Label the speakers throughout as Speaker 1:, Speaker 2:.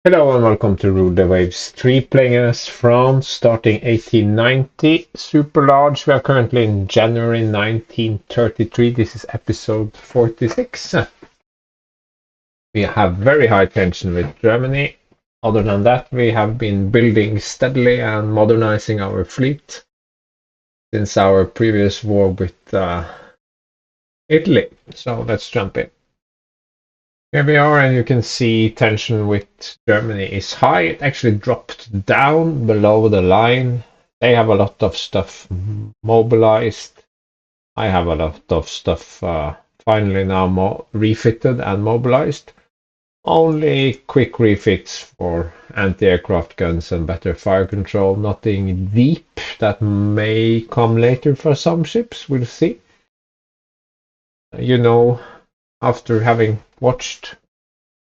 Speaker 1: Hello and welcome to Rule the Waves 3, playing as France, starting 1890, super large. We are currently in January 1933. This is episode 46. We have very high tension with Germany. Other than that, we have been building steadily and modernizing our fleet since our previous war with Italy. So let's jump in. Here we are, and you can see tension with Germany is high. It actually dropped down below the line. They have a lot of stuff mobilized. I have a lot of stuff finally now refitted and mobilized. Only quick refits for anti-aircraft guns and better fire control. Nothing deep. That may come later for some ships. We'll see. You know, after having watched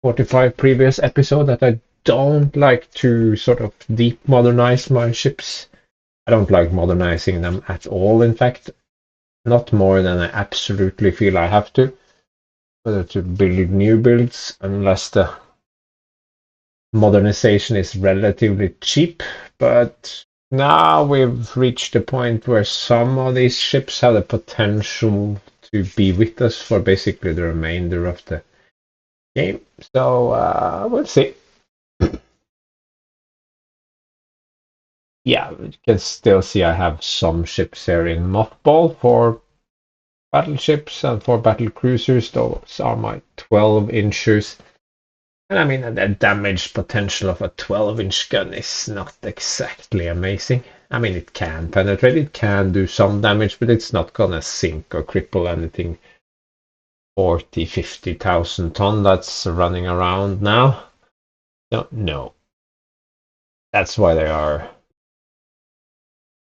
Speaker 1: 45 previous episode, that I don't like to sort of deep modernize my ships. I don't like modernizing them at all, in fact. Not more than I absolutely feel I have to. Whether to build new builds, unless the modernization is relatively cheap. But now we've reached the point where some of these ships have the potential to be with us for basically the remainder of the game. So we'll see. Yeah, you can still see I have some ships here in mothball for battleships and for battle cruisers. Those are my 12-inchers. And I mean, the damage potential of a 12-inch gun is not exactly amazing. I mean, it can penetrate, it can do some damage, but it's not gonna sink or cripple anything 40, 50,000 ton that's running around now. No. That's why they are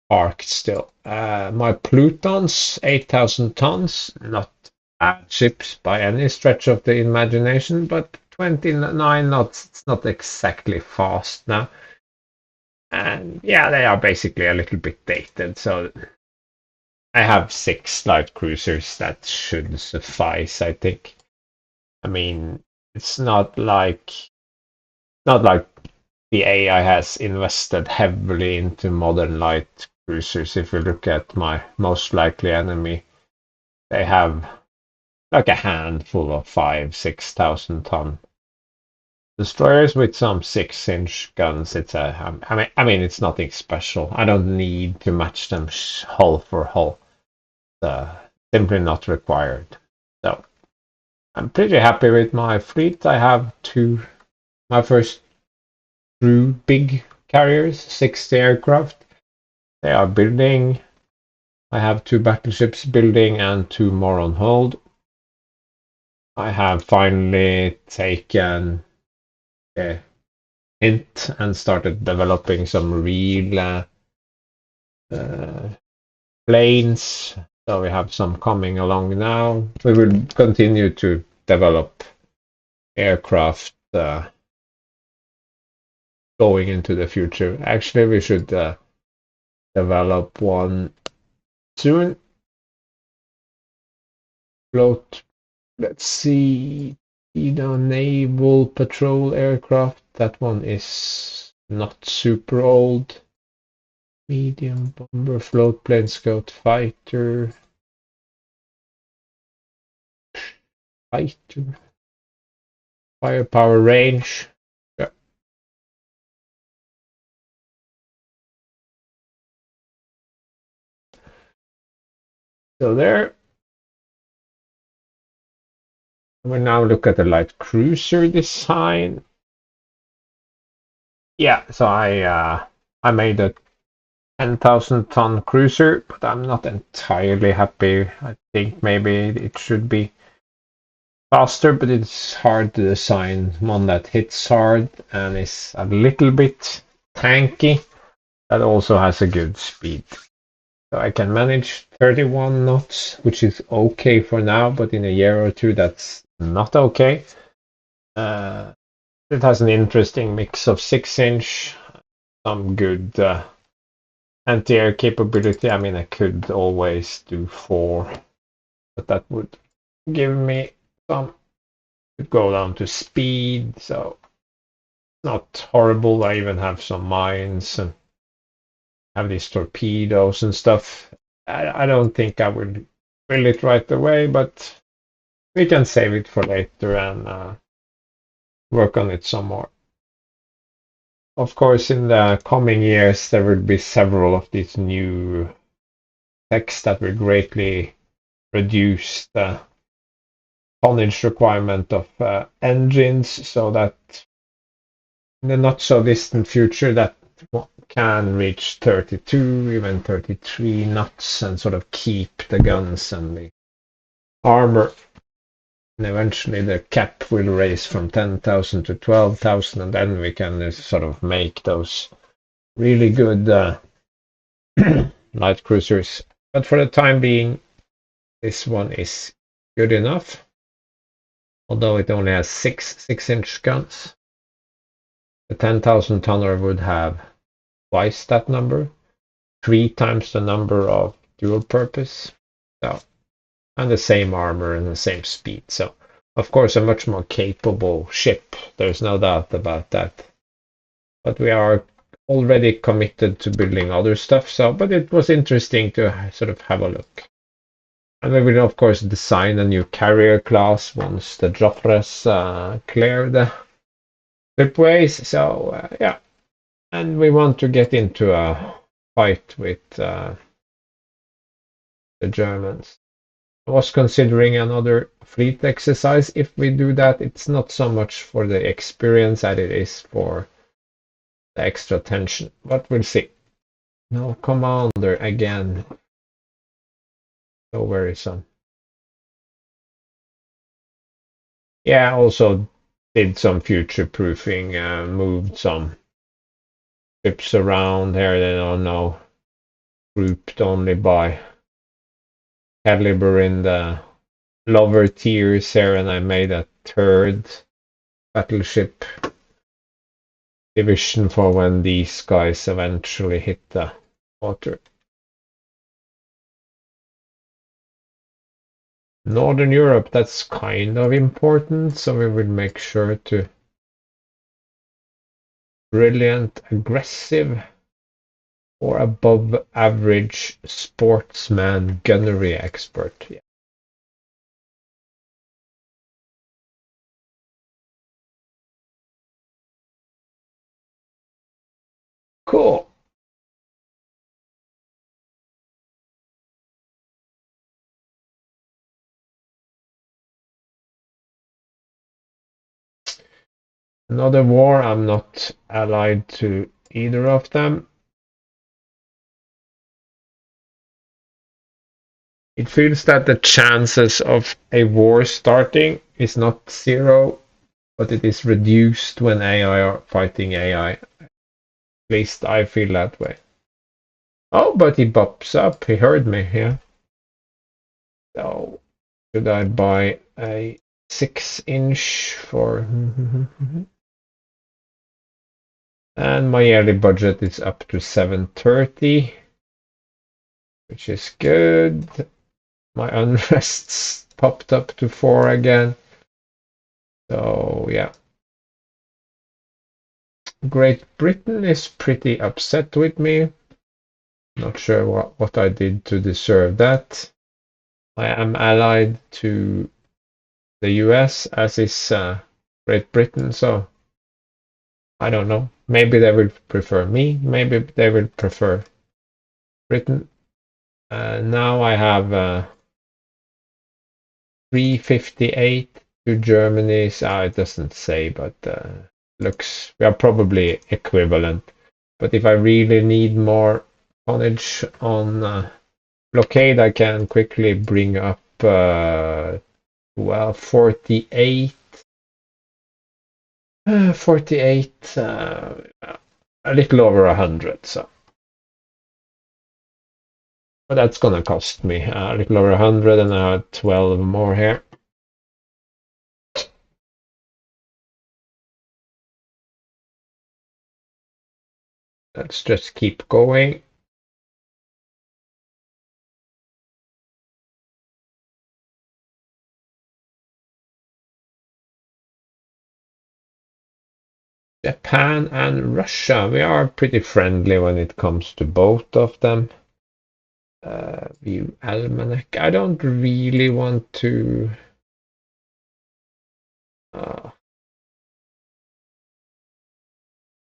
Speaker 1: parked still. My Plutons, 8,000 tons, not bad ships by any stretch of the imagination, but 29 knots, it's not exactly fast now. And yeah, they are basically a little bit dated, so I have 6 light cruisers that should suffice, I think. I mean, it's not like the AI has invested heavily into modern light cruisers. If you look at my most likely enemy, they have like a handful of 5,000-6,000 ton destroyers with some 6-inch guns. I mean, it's nothing special. I don't need to match them hull for hull. Simply not required. So I'm pretty happy with my fleet. I have my first true big carriers, 60 aircraft. They are building. I have 2 battleships building and 2 more on hold. I have finally taken a hint and started developing some real planes. So we have some coming along now. We will continue to develop aircraft going into the future. Actually, we should develop one soon. Float. Let's see. Naval patrol aircraft. That one is not super old. Medium bomber, float plane, scout fighter. Firepower range. Yeah. So there. We'll now look at the light cruiser design. Yeah, so I made a 10,000 ton cruiser, but I'm not entirely happy. I think maybe it should be faster, but it's hard to design one that hits hard and is a little bit tanky, that also has a good speed. So I can manage 31 knots, which is okay for now, but in a year or two, that's not okay. It has an interesting mix of 6-inch, some good anti-air capability. I mean, I could always do 4, but that would give me some. Could go down to speed. So not horrible. I even have some mines and have these torpedoes and stuff. I don't think I will build it right away, but we can save it for later and work on it some more. Of course, in the coming years, there will be several of these new techs that will greatly reduce the tonnage requirement of engines, so that in the not so distant future that can reach 32, even 33 knots and sort of keep the guns and the armor. And eventually the cap will raise from 10,000 to 12,000, and then we can sort of make those really good light cruisers. But for the time being, this one is good enough, although it only has six 6-inch guns. The 10,000 tonner would have twice that number, 3 times the number of dual purpose, so, and the same armor and the same speed. So, of course, a much more capable ship. There's no doubt about that. But we are already committed to building other stuff. So, but it was interesting to sort of have a look. And we will, of course, design a new carrier class once the Joffres clear the shipways. So, yeah. And we want to get into a fight with the Germans. I was considering another fleet exercise. If we do that, it's not so much for the experience as it is for the extra tension. But we'll see. No commander again. So worrisome. Yeah, also did some future proofing, moved some ships around here. They don't know, grouped only by caliber in the lower tiers here, and I made a third battleship division for when these guys eventually hit the water. Northern Europe, that's kind of important, so we will make sure to brilliant, aggressive, or above average sportsman gunnery expert. Yeah. Cool. Another war, I'm not allied to either of them. It feels that the chances of a war starting is not zero, but it is reduced when AI are fighting AI. At least I feel that way. Oh, but he pops up. He heard me, yeah. So, should I buy a 6-inch for... And my yearly budget is up to 730, which is good. My unrests popped up to 4 again. So, yeah. Great Britain is pretty upset with me. Not sure what I did to deserve that. I am allied to the US, as is Great Britain, so I don't know. Maybe they will prefer me, maybe they will prefer Britain. Now I have 358 to Germany. So it doesn't say, but looks we are probably equivalent. But if I really need more tonnage on blockade, I can quickly bring up well 48. 48, a little over 100. So, but that's gonna cost me a little over 100, and I have 12 more here. Let's just keep going. Japan and Russia. We are pretty friendly when it comes to both of them. View almanac. I don't really want to.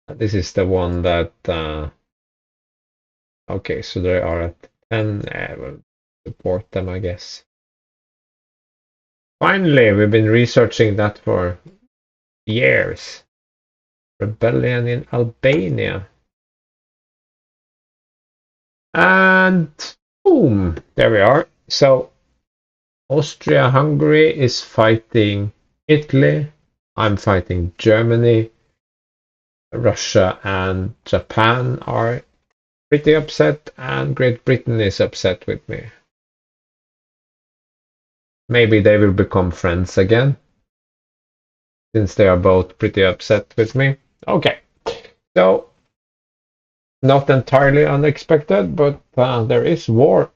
Speaker 1: This is the one that. Okay, so they are at 10. We'll support them, I guess. Finally, we've been researching that for years. Rebellion in Albania. And boom, there we are. So Austria-Hungary is fighting Italy. I'm fighting Germany. Russia and Japan are pretty upset, and Great Britain is upset with me. Maybe they will become friends again, since they are both pretty upset with me. Okay, so not entirely unexpected, but there is war.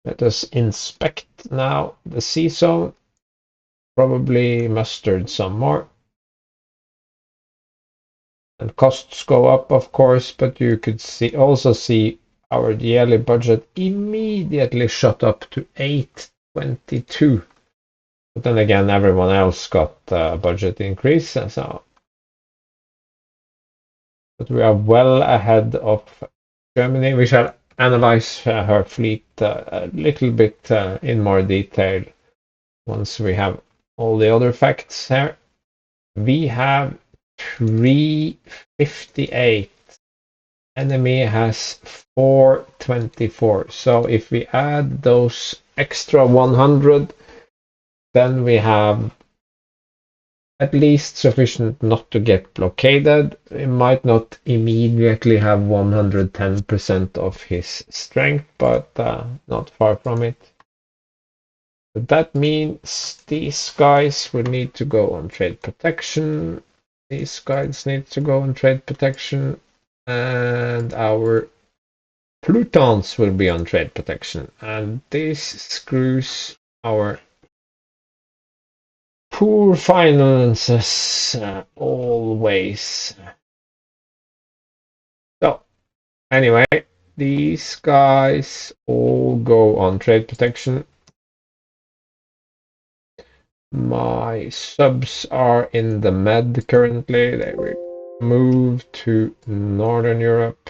Speaker 1: Let us inspect now the sea zone. Probably mustered some more. And costs go up, of course, but you could also see our yearly budget immediately shot up to 822. But then again, everyone else got a budget increase, so but we are well ahead of Germany. We shall analyze her fleet a little bit in more detail once we have all the other facts here. We have 358. Enemy has 424. So if we add those extra 100, then we have at least sufficient not to get blockaded. We might not immediately have 110% of his strength, but not far from it. But that means these guys will need to go on trade protection. These guys need to go on trade protection. And our Plutons will be on trade protection. And this screws our poor finances always. So, anyway, these guys all go on trade protection. My subs are in the Med currently. They will move to Northern Europe.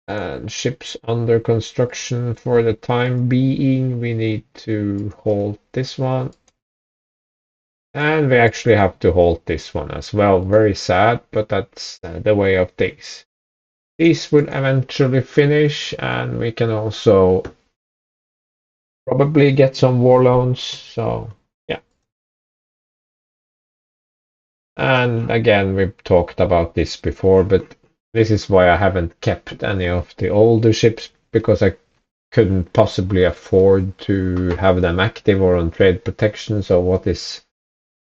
Speaker 1: And ships under construction for the time being. We need to halt this one. And we actually have to halt this one as well. Very sad, but that's the way of things. These will eventually finish, and we can also probably get some war loans. So, yeah. And again, we've talked about this before, but this is why I haven't kept any of the older ships, because I couldn't possibly afford to have them active or on trade protection. So what is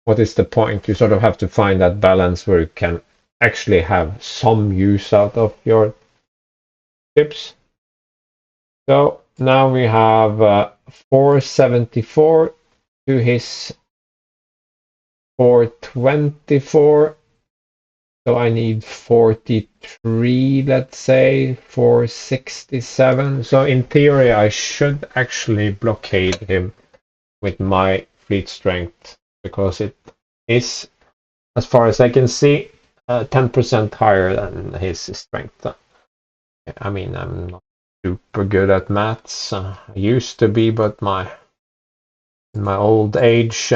Speaker 1: the point? You sort of have to find that balance where you can actually have some use out of your ships. So now we have 474 to his 424. So I need 43, let's say, 467. So in theory, I should actually blockade him with my fleet strength, because it is, as far as I can see, 10% higher than his strength. I mean, I'm not super good at maths. I used to be, but in my old age.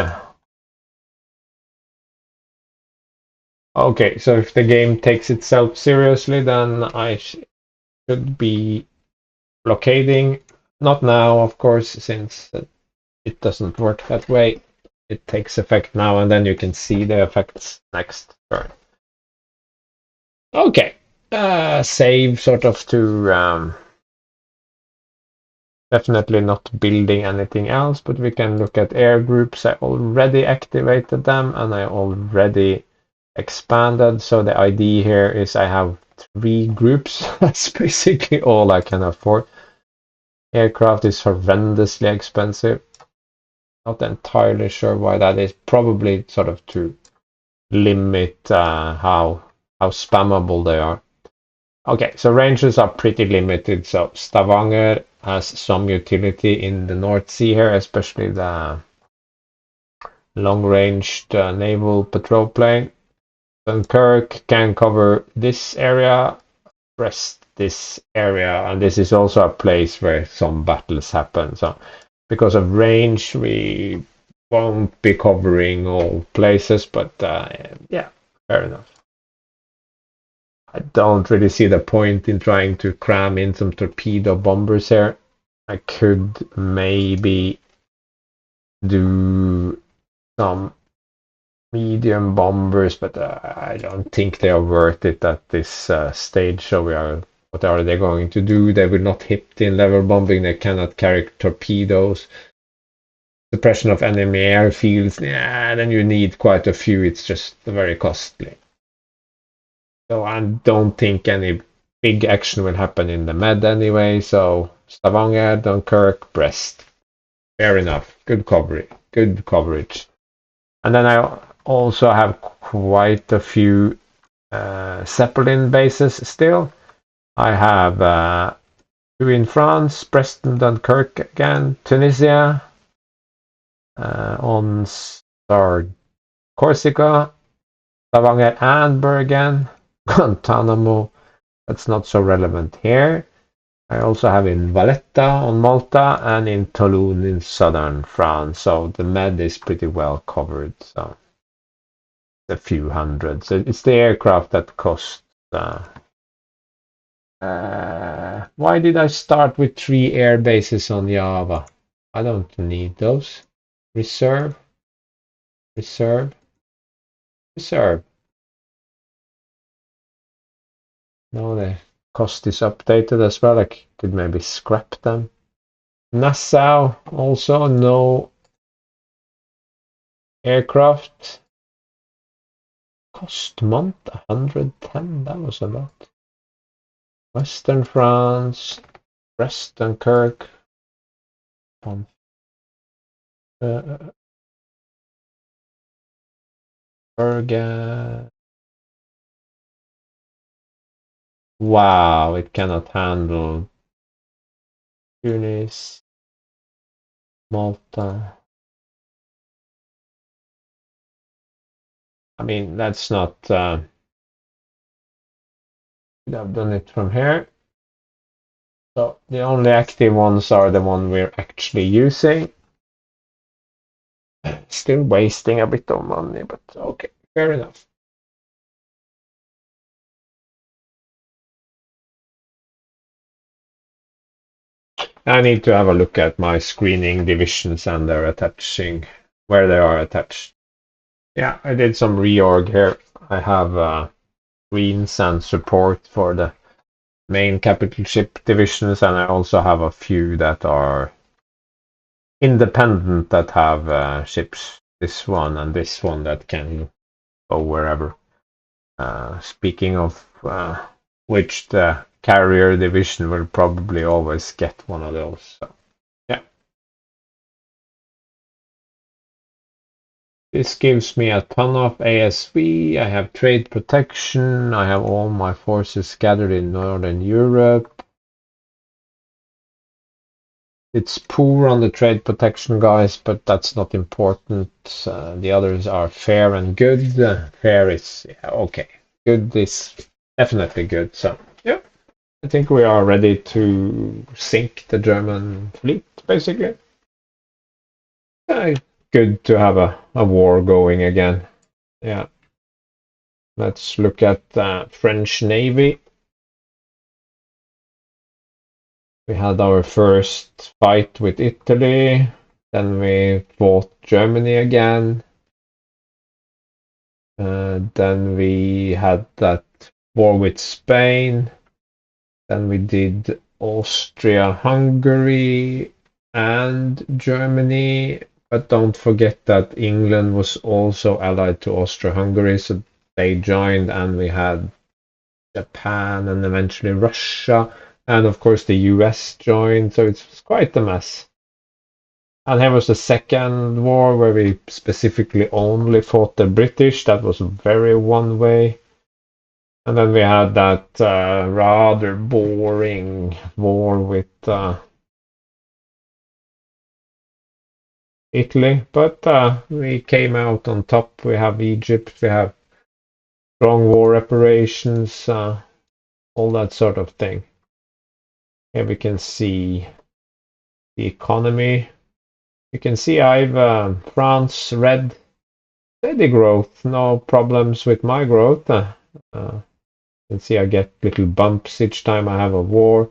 Speaker 1: Okay, so if the game takes itself seriously, then I should be blockading. Not now, of course, since it doesn't work that way. It takes effect now, and then you can see the effects next turn. Okay, save sort of to definitely not building anything else, but we can look at air groups. I already activated them, and I already expanded. So the idea here is I have 3 groups. That's basically all I can afford. Aircraft is horrendously expensive. Not entirely sure why that is. Probably sort of to limit how spammable they are. Okay, so ranges are pretty limited. So Stavanger has some utility in the North Sea here, especially the long-ranged naval patrol plane. Dunkirk can cover this area, Brest this area, and this is also a place where some battles happen. So because of range, we won't be covering all places, but yeah, fair enough. I don't really see the point in trying to cram in some torpedo bombers here. I could maybe do some medium bombers, but I don't think they are worth it at this stage. So what are they going to do? They will not hit in level bombing. They cannot carry torpedoes. Suppression of enemy airfields. Yeah, then you need quite a few. It's just very costly. So I don't think any big action will happen in the Med anyway. So Stavanger, Dunkirk, Brest. Fair enough. Good coverage. Good coverage. And then I also have quite a few Zeppelin bases still. I have two in France, Brest and Dunkirk again, Tunisia, on Corsica, Stavanger and Bergen, Guantanamo. That's not so relevant here. I also have in Valletta on Malta and in Toulon in southern France. So the Med is pretty well covered. So a few hundred. So it's the aircraft that cost. Why did I start with 3 air bases on Java? I don't need those. Reserve, reserve, reserve. No, the cost is updated as well. I could maybe scrap them. Nassau also no aircraft. Cost month 110. That was a lot. Western France, Brest, Dunkirk. Bergen. Wow, it cannot handle Tunis, Malta. I mean, that's not. I've done it from here. So the only active ones are the one we're actually using. Still wasting a bit of money, but okay, fair enough. I need to have a look at my screening divisions and their attaching, where they are attached. Yeah, I did some reorg here. I have screens and support for the main capital ship divisions, and I also have a few that are independent that have ships. This one and this one that can go wherever. Speaking of which, the carrier division will probably always get one of those. So, yeah. This gives me a ton of ASV. I have trade protection. I have all my forces scattered in Northern Europe. It's poor on the trade protection, guys, but that's not important. The others are fair and good. Fair is okay. Good is definitely good. So, yeah, I think we are ready to sink the German fleet, basically. Good to have a war going again. Yeah. Let's look at the French Navy. We had our first fight with Italy, then we fought Germany again, then we had that war with Spain, then we did Austria, Hungary, and Germany. But don't forget that England was also allied to Austria-Hungary, so they joined, and we had Japan and eventually Russia. And of course, the US joined, so it's quite a mess. And here was the second war where we specifically only fought the British. That was very one way. And then we had that rather boring war with Italy, but we came out on top. We have Egypt, we have strong war reparations, all that sort of thing. Here we can see the economy. You can see I've France red, steady growth, no problems with my growth. You can see I get little bumps each time I have a war.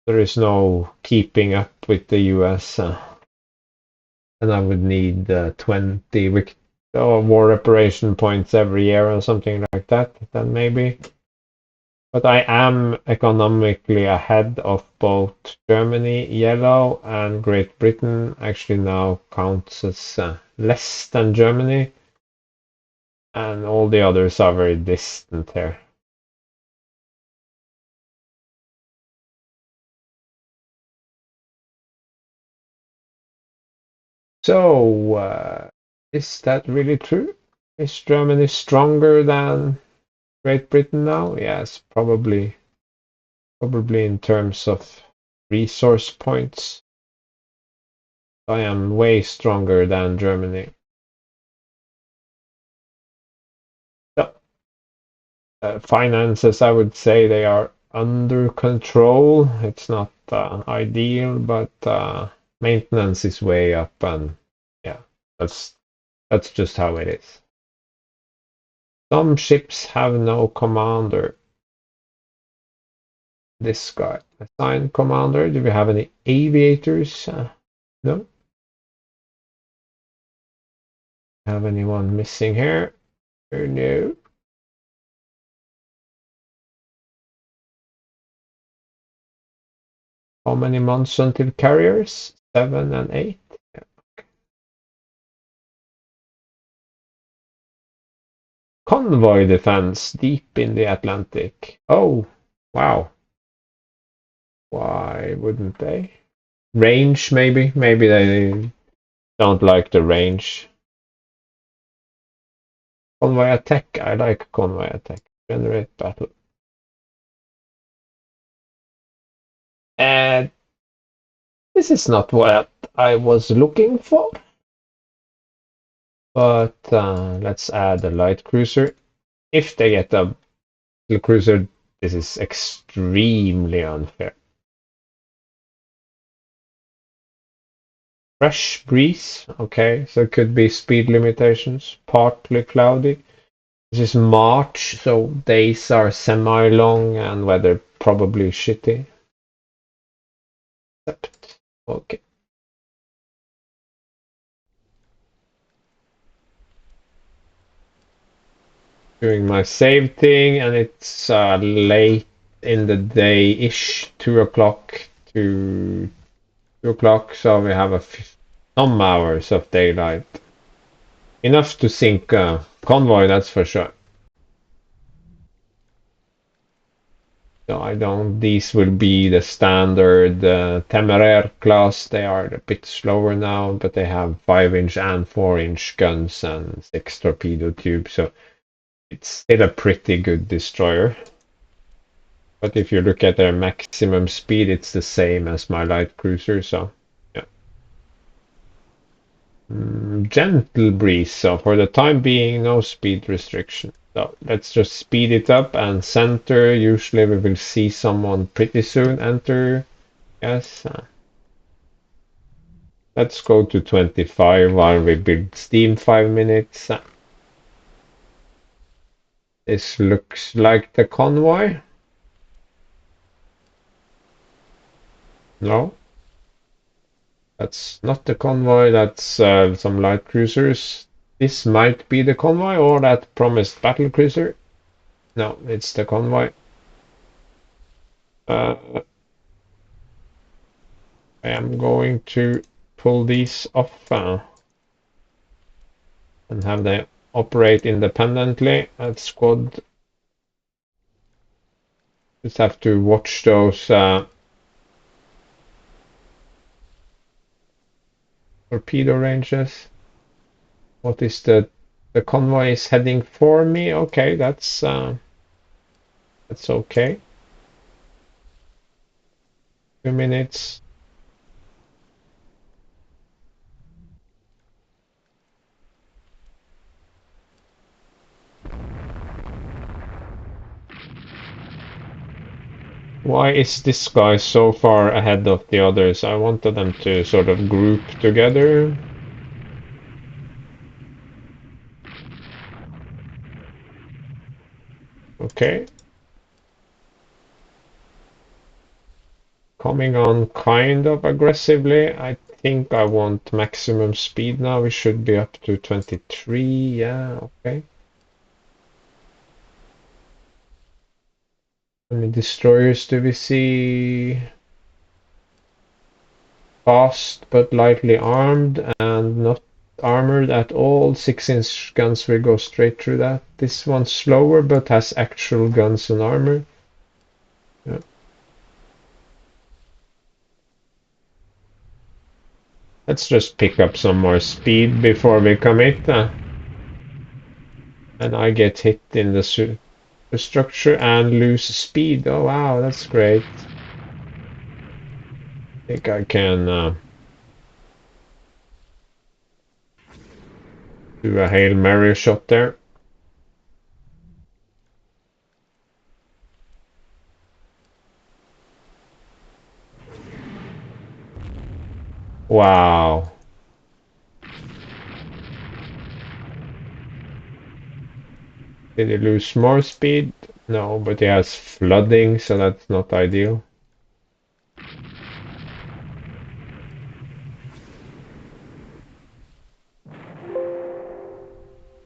Speaker 1: There is no keeping up with the US. And I would need 20 war reparation points every year or something like that, then maybe. But I am economically ahead of both Germany, yellow, and Great Britain. Actually now counts as less than Germany. And all the others are very distant here. So, is that really true? Is Germany stronger than Great Britain now? Yes, probably. Probably in terms of resource points. I am way stronger than Germany. So, finances, I would say they are under control. It's not ideal, but maintenance is way up, and yeah, that's that's just how it is. Some ships have no commander. This guy, assigned commander. Do we have any aviators? No. Have anyone missing here? No. How many months until carriers? 7 and 8. Yeah. Convoy defense deep in the Atlantic. Oh, wow. Why wouldn't they? Range, maybe. Maybe they don't like the range. Convoy attack. I like convoy attack. Generate battle. And this is not what I was looking for. But let's add a light cruiser. If they get a little cruiser, this is extremely unfair. Fresh breeze, okay, so it could be speed limitations, partly cloudy. This is March, so days are semi-long and weather probably shitty. Except, okay. Doing my save thing, and it's late in the day-ish, 2 o'clock to 2 o'clock, so we have some hours of daylight. Enough to sink convoy, that's for sure. So I don't. These will be the standard Temeraire class. They are a bit slower now, but they have 5-inch and 4-inch guns and 6 torpedo tubes. So it's still a pretty good destroyer. But if you look at their maximum speed, it's the same as my light cruiser. So yeah, gentle breeze. So for the time being, no speed restriction. So let's just speed it up and center. Usually we will see someone pretty soon enter. Yes. Let's go to 25 while we build steam 5 minutes. This looks like the convoy. No. That's not the convoy. That's some light cruisers. This might be the convoy or that promised battle cruiser. No, it's the convoy. I am going to pull these off and have them operate independently. That squad. Just have to watch those torpedo ranges. What is the convoy is heading for me? Okay, that's okay. 2 minutes. Why is this guy so far ahead of the others? I wanted them to sort of group together. Okay. Coming on kind of aggressively. I think I want maximum speed now. We should be up to 23. Yeah, okay. How many destroyers do we see? Fast but lightly armed and not armored at all. 6-inch guns will go straight through that. This one's slower but has actual guns and armor. Yeah. Let's just pick up some more speed before we commit. And I get hit in the structure and lose speed. Oh wow, that's great. I think I can do a Hail Mary shot there. Wow. Did he lose more speed? No, but he has flooding, so that's not ideal.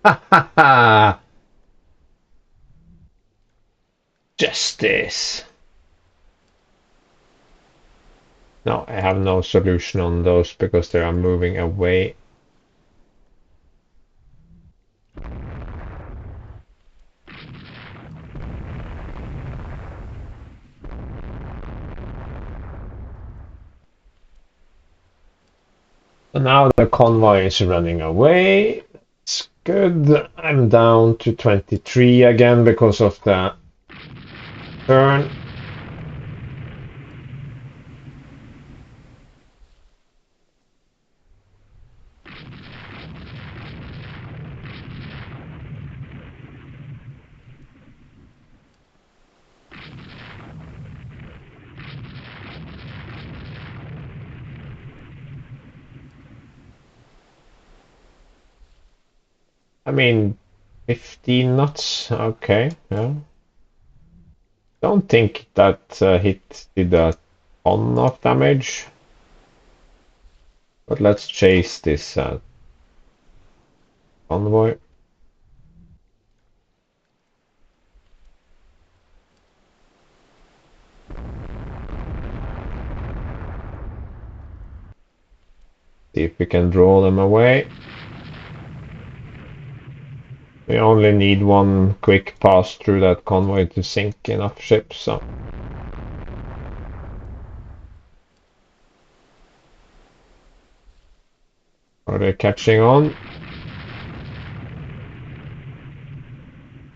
Speaker 1: Ha ha ha! Justice! No, I have no solution on those because they are moving away. So now the convoy is running away. It's good. I'm down to 23 again because of the turn. I mean, 15 knots. Okay, yeah. Don't think that hit did a ton of damage. But let's chase this convoy. See if we can draw them away. We only need one quick pass through that convoy to sink enough ships, so. Are they catching on?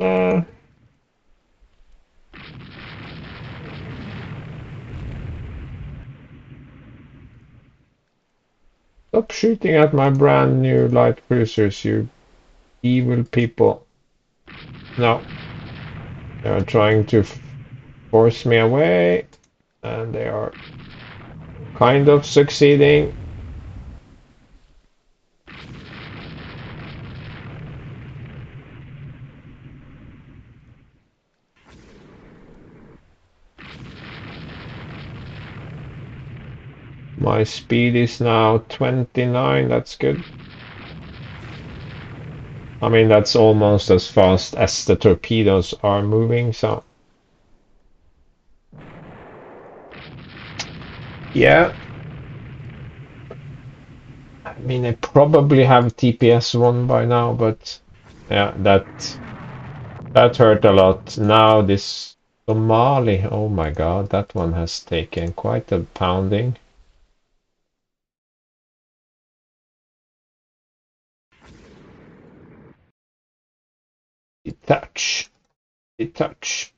Speaker 1: Uh, Stop shooting at my brand new light cruisers, you evil people. No. They are trying to force me away, and they are kind of succeeding. My speed is now 29, that's good. I mean, that's almost as fast as the torpedoes are moving, so. Yeah. I mean, I probably have TPS 1 by now, but yeah, that hurt a lot. Now this Somali, oh my god, that one has taken quite a pounding. Detach. Detach.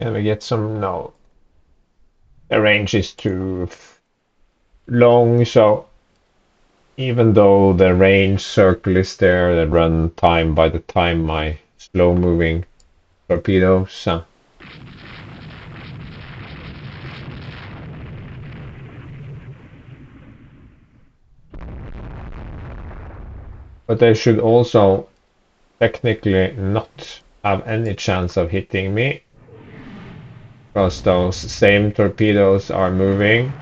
Speaker 1: Can we get some? No. The range is too long, so even though the range circle is there, the run time by the time my slow moving torpedoes. But they should also technically not have any chance of hitting me because those same torpedoes are moving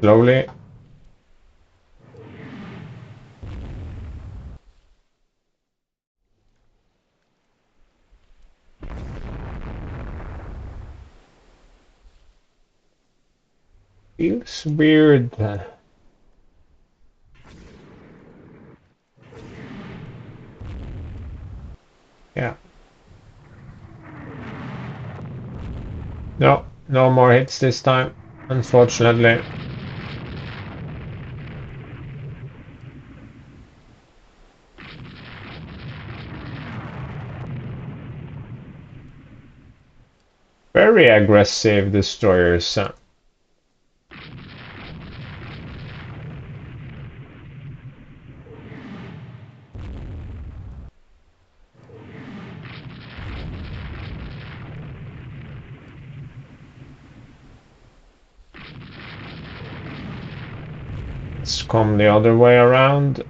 Speaker 1: slowly. Feels weird. Yeah. No, no more hits this time, unfortunately. Very aggressive destroyers. Let's come the other way around.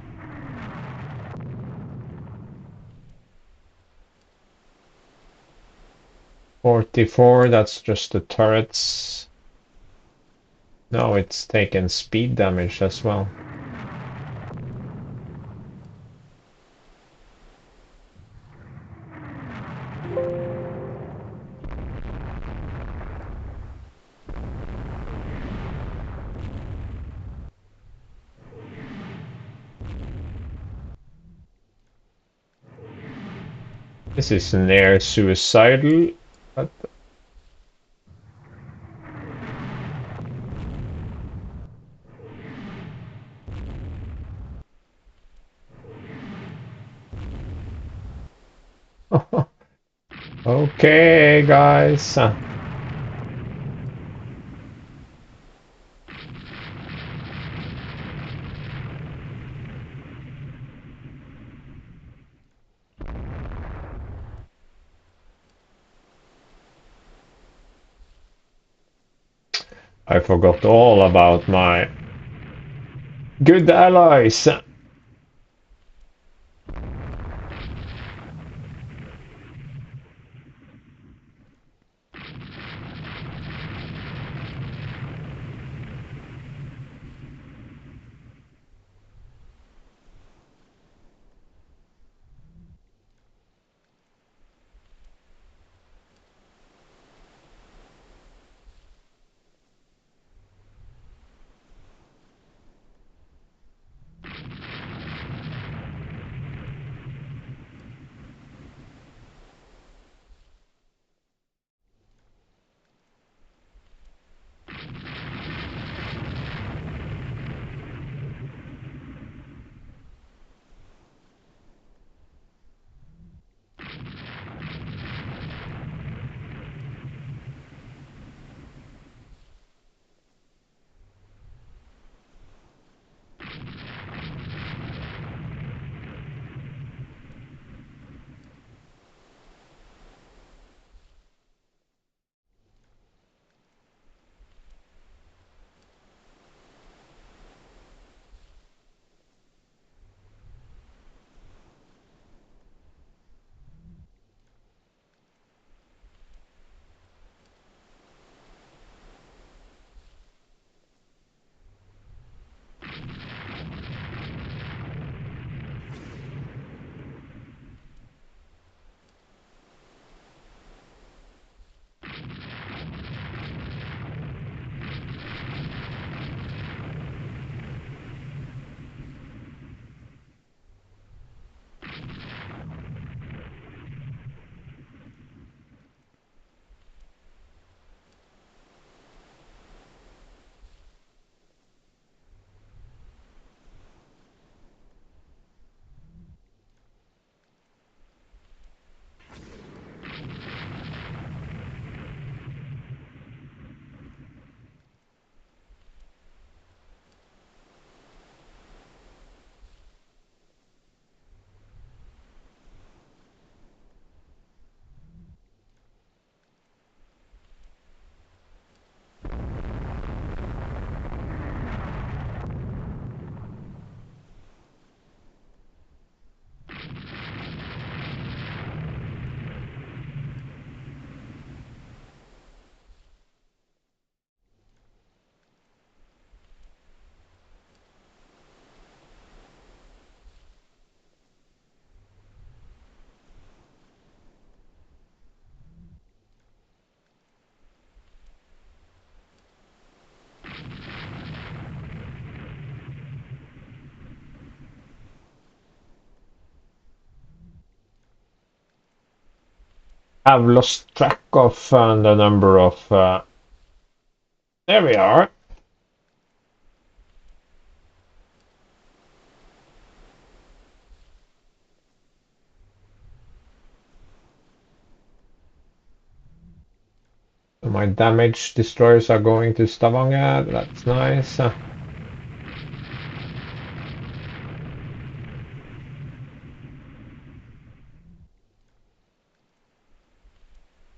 Speaker 1: 44, that's just the turrets. No, it's taken speed damage as well. This is near suicidal, but okay, guys. I forgot all about my good allies. I've lost track of the number of. There we are. My damage destroyers are going to Stavanger. That's nice.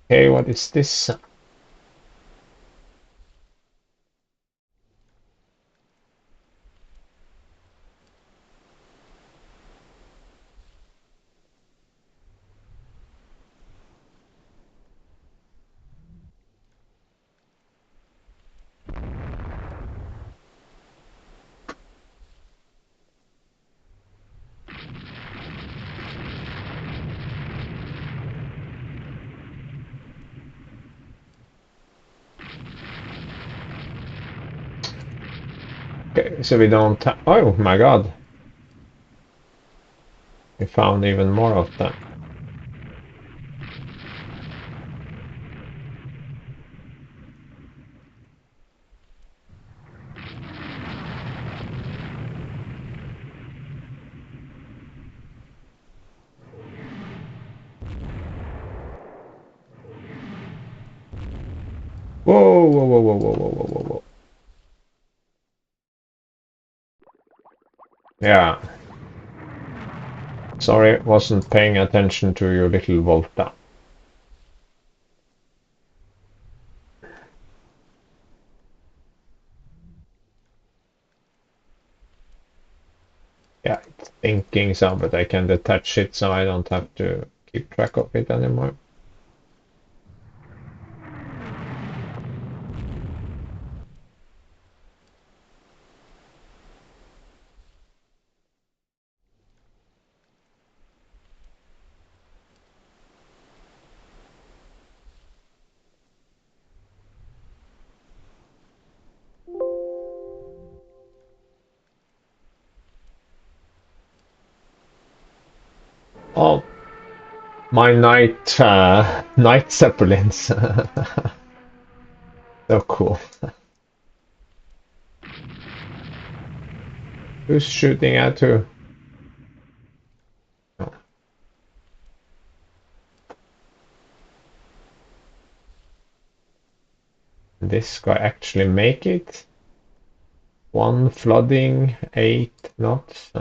Speaker 1: Okay, what is this? Okay, so we don't have. Oh my god. We found even more of them. Whoa, whoa, whoa, whoa, whoa, whoa, whoa, whoa, whoa. Yeah. Sorry, wasn't paying attention to your little Volta. Yeah, it's thinking so, but I can detach it so I don't have to keep track of it anymore. Oh, my night zeppelins. So cool. Who's shooting at who? Oh, this guy actually make it? One flooding, 8 knots.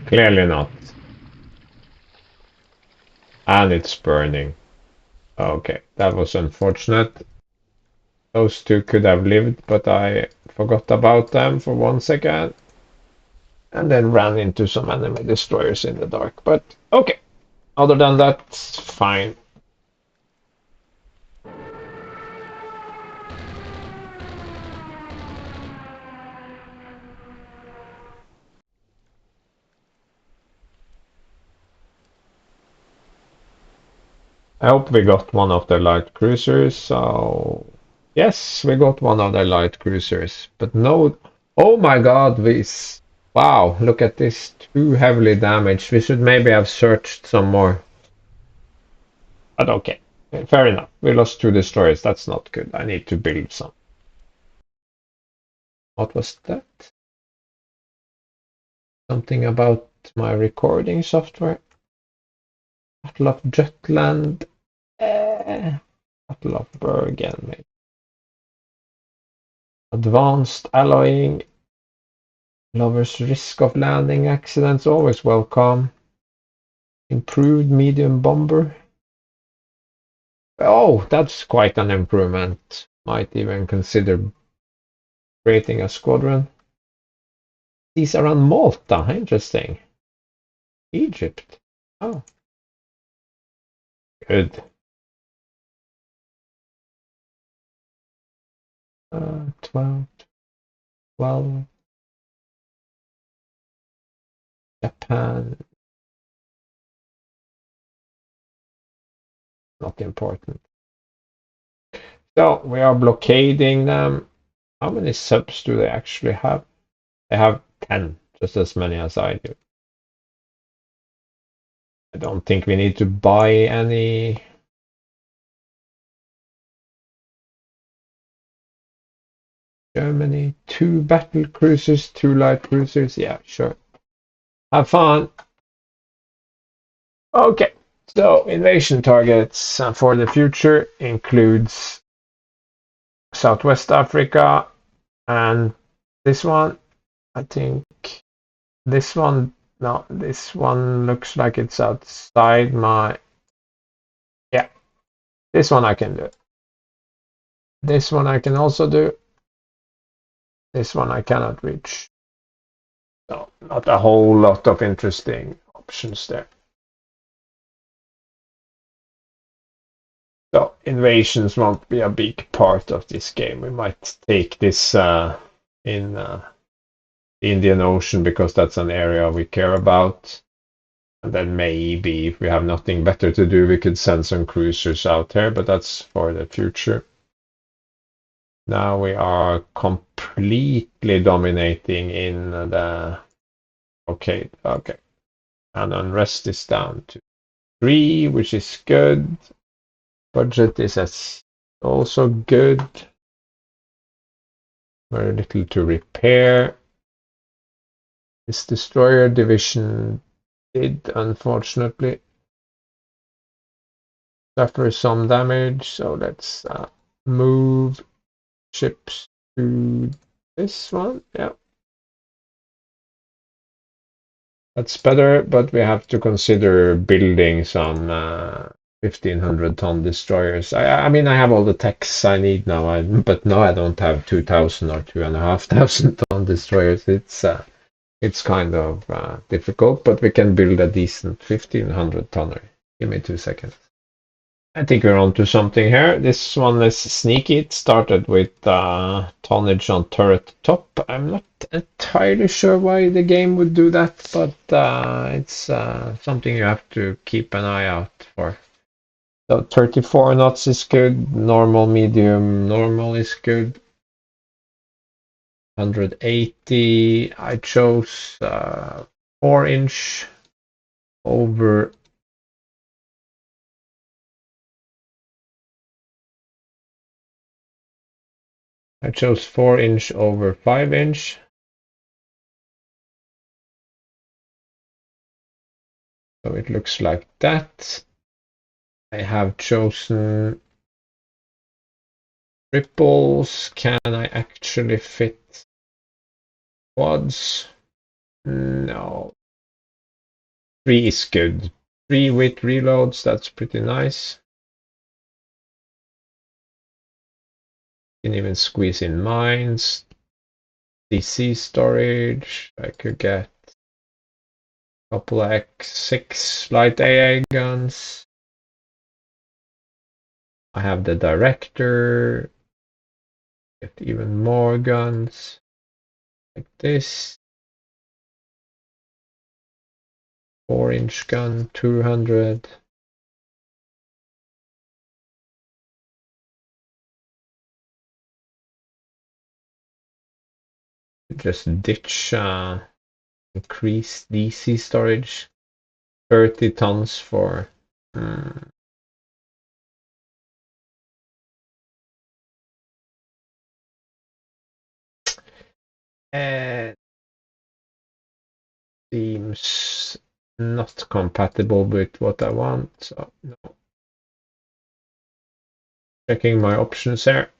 Speaker 1: Clearly not. And it's burning. Okay, that was unfortunate. Those two could have lived, but I forgot about them for 1 second. And then ran into some enemy destroyers in the dark. But okay, other than that, fine. I hope we got one of the light cruisers. So, yes, we got one of the light cruisers. But no. Oh my god, wow, look at this. Too heavily damaged. We should maybe have searched some more. But okay, fair enough. We lost 2 destroyers. That's not good. I need to build some. What was that? Something about my recording software. Battle of Jutland. Battle of Bergen, maybe. Advanced alloying. Lowers risk of landing accidents. Always welcome. Improved medium bomber. Oh, that's quite an improvement. Might even consider creating a squadron. These are on Malta. Interesting. Egypt. Oh, good. 12, 12. Japan. Not important. So we are blockading them. How many subs do they actually have? They have 10, just as many as I do. I don't think we need to buy any. Germany, 2 battle cruisers, 2 light cruisers. Yeah, sure. Have fun. Okay, so invasion targets for the future includes Southwest Africa and this one. I think this one. No, this one looks like it's outside my. Yeah, this one I can do. This one I can also do. This one I cannot reach. So not a whole lot of interesting options there. So invasions won't be a big part of this game. We might take this in the Indian Ocean because that's an area we care about. And then maybe if we have nothing better to do, we could send some cruisers out there, but that's for the future. Now we are completely dominating in the. Okay. And unrest is down to 3, which is good. Budget is also good. Very little to repair. This destroyer division did, unfortunately, suffer some damage. So let's move ships to this one. Yeah. That's better, but we have to consider building some 1500-ton destroyers. I mean, I have all the techs I need now, but now I don't have 2000 or 2500-ton destroyers. It's kind of difficult, but we can build a decent 1500-tonner. Give me 2 seconds. I think we're on to something here. This one is sneaky. It started with tonnage on turret top. I'm not entirely sure why the game would do that, but it's something you have to keep an eye out for. So 34 knots is good. Normal, medium, normal is good. 180. I chose 4-inch over. I chose 4-inch over 5-inch. So it looks like that. I have chosen ripples. Can I actually fit quads? No. 3 is good. 3 with reloads, that's pretty nice. Can even squeeze in mines. DC storage. I could get a couple of X6 light AA guns. I have the director. Get even more guns. Like this. 4-inch gun, 200. Just ditch increased DC storage. 30 tons for. Seems not compatible with what I want, so no. Checking my options here.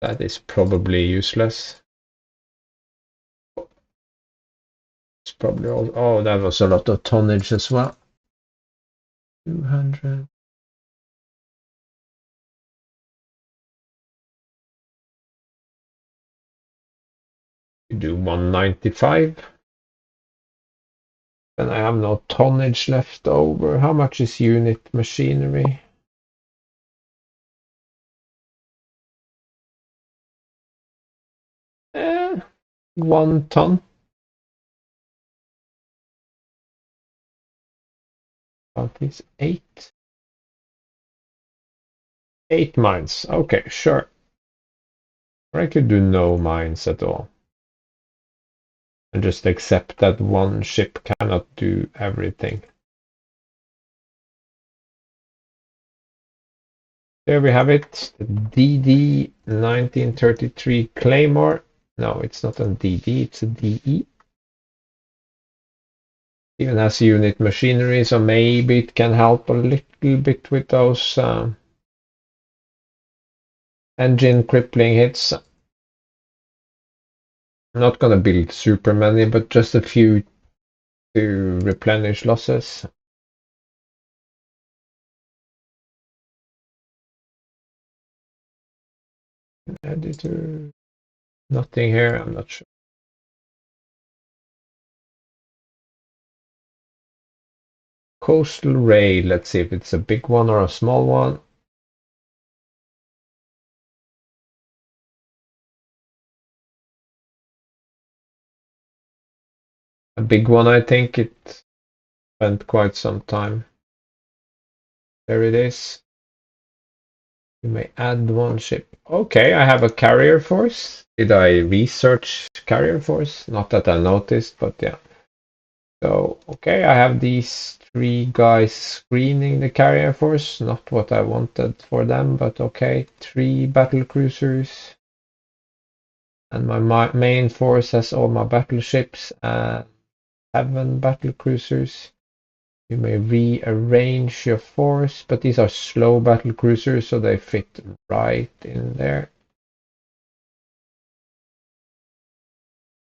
Speaker 1: That is probably useless. It's probably all. Oh, that was a lot of tonnage as well. 200. We do 195. And I have no tonnage left over. How much is unit machinery? Eh, 1 ton. About this 8. 8 mines. Okay, sure. Or I could do no mines at all. And just accept that one ship cannot do everything. There we have it. The DD 1933 Claymore. No, it's not a DD, it's a DE. Even has unit machinery, so maybe it can help a little bit with those engine crippling hits. I'm not gonna build super many, but just a few to replenish losses. Editor. Nothing here, I'm not sure. Coastal rail, let's see if it's a big one or a small one. A big one, I think. It spent quite some time. There it is. You may add one ship. Okay, I have a carrier force. Did I research carrier force? Not that I noticed, but yeah. So, okay, I have these 3 guys screening the carrier force. Not what I wanted for them, but okay. 3 battle cruisers. And my main force has all my battleships and 7 battle cruisers. You may rearrange your force, but these are slow battle cruisers, so they fit right in there.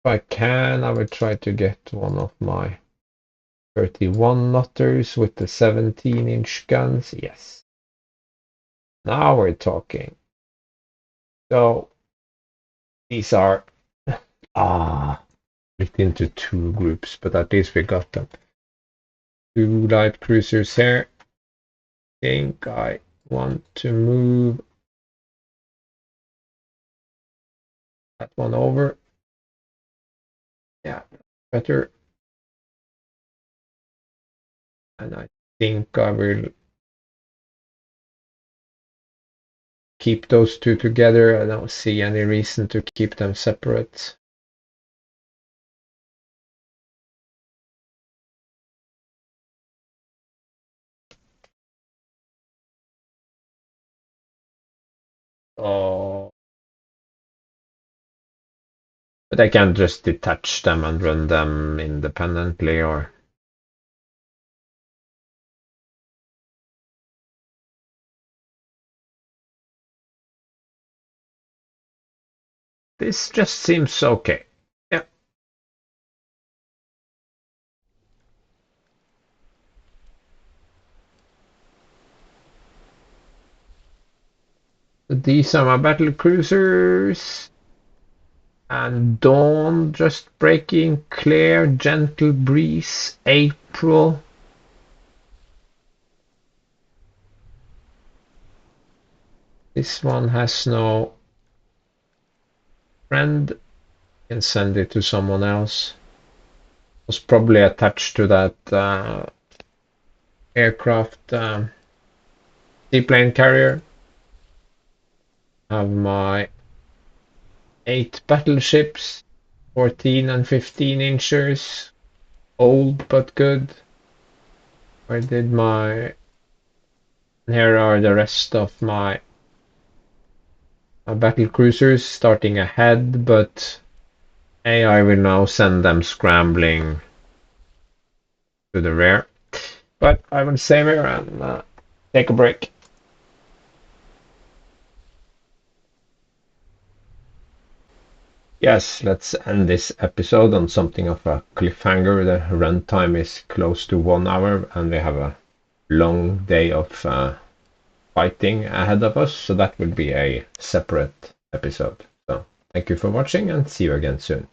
Speaker 1: If I can, I will try to get one of my 31 knotters with the 17-inch guns. Yes. Now we're talking. So these are split into 2 groups, but at least we got them. 2 light cruisers here. I think I want to move that one over. Yeah, better. And I think I will keep those 2 together. I don't see any reason to keep them separate. Oh, but I can just detach them and run them independently, or this just seems okay. Yeah. These are my battle cruisers. And dawn just breaking, clear, gentle breeze, April. This one has no friend. Can send it to someone else. Was probably attached to that aircraft seaplane carrier. Have my 8 battleships, 14 and 15 inchers, old but good. Where did my... Here are the rest of my battle cruisers starting ahead, but AI will now send them scrambling to the rear. But I will save here and take a break. Yes, let's end this episode on something of a cliffhanger. The runtime is close to 1 hour and we have a long day of fighting ahead of us, so that will be a separate episode. So thank you for watching and see you again soon.